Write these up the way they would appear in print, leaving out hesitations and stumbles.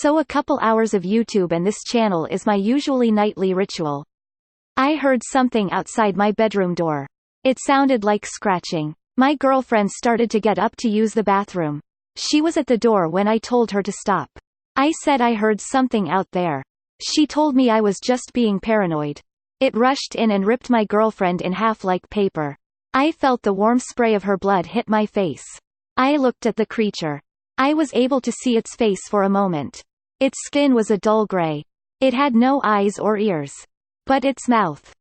So a couple hours of YouTube and this channel is my usually nightly ritual. I heard something outside my bedroom door. It sounded like scratching. My girlfriend started to get up to use the bathroom. She was at the door when I told her to stop. I said I heard something out there. She told me I was just being paranoid. It rushed in and ripped my girlfriend in half like paper. I felt the warm spray of her blood hit my face. I looked at the creature. I was able to see its face for a moment. Its skin was a dull gray. It had no eyes or ears. But its mouth.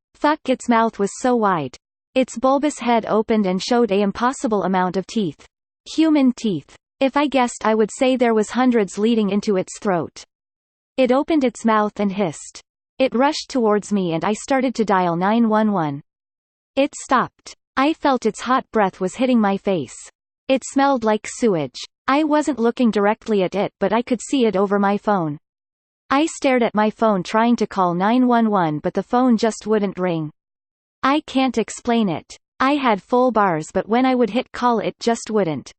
Its mouth was so wide. Its bulbous head opened and showed an impossible amount of teeth. Human teeth. If I guessed, I would say there was hundreds leading into its throat. It opened its mouth and hissed. It rushed towards me and I started to dial 911. It stopped. I felt its hot breath was hitting my face. It smelled like sewage. I wasn't looking directly at it, but I could see it over my phone. I stared at my phone trying to call 911, but the phone just wouldn't ring. I can't explain it. I had full bars, but when I would hit call it just wouldn't.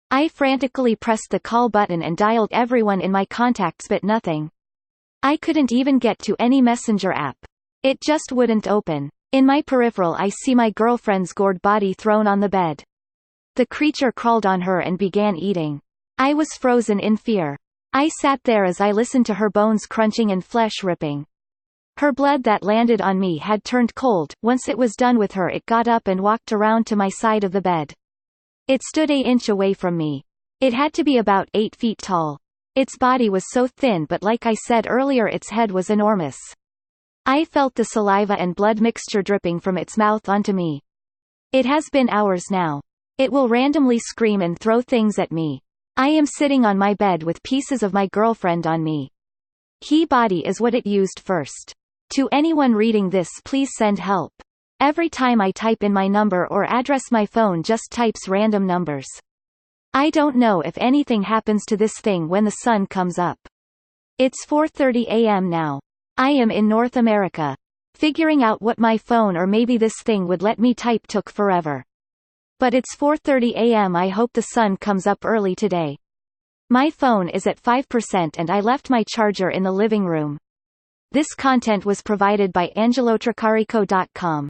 I frantically pressed the call button and dialed everyone in my contacts, but nothing. I couldn't even get to any messenger app. It just wouldn't open. In my peripheral I see my girlfriend's gored body thrown on the bed. The creature crawled on her and began eating. I was frozen in fear. I sat there as I listened to her bones crunching and flesh ripping. Her blood that landed on me had turned cold. Once it was done with her, it got up and walked around to my side of the bed. It stood an inch away from me. It had to be about 8 feet tall. Its body was so thin, but like I said earlier, its head was enormous. I felt the saliva and blood mixture dripping from its mouth onto me. It has been hours now. It will randomly scream and throw things at me. I am sitting on my bed with pieces of my girlfriend on me. He body is what it used first. To anyone reading this, please send help. Every time I type in my number or address, my phone just types random numbers. I don't know if anything happens to this thing when the sun comes up. It's 4:30 a.m. now. I am in North America. Figuring out what my phone or maybe this thing would let me type took forever. But it's 4:30 a.m. I hope the sun comes up early today. My phone is at 5% and I left my charger in the living room. This content was provided by angelotricarico.com.